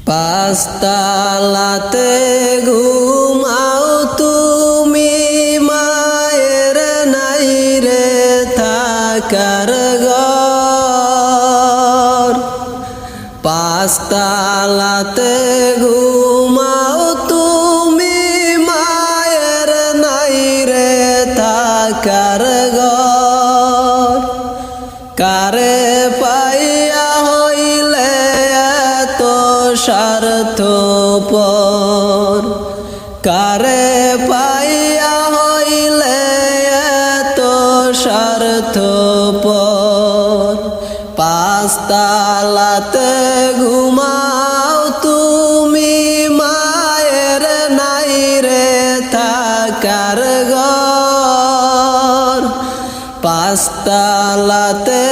পাঁচতলাতে ঘুমাও তুমি, মায়ের নাই রে থাকার ঘর। পাঁচতলাতে ঘুমাও তুমি, মায়ের নাই রে থাকার ঘর। কারে পাইয়া হইলে এত স্বার্থপর, কারে পাইয়া হইলে এত স্বার্থপর। পাঁচতলাতে ঘুমাও তুমি, মায়ের নাই রে থাকার ঘর। পাঁচতলাতে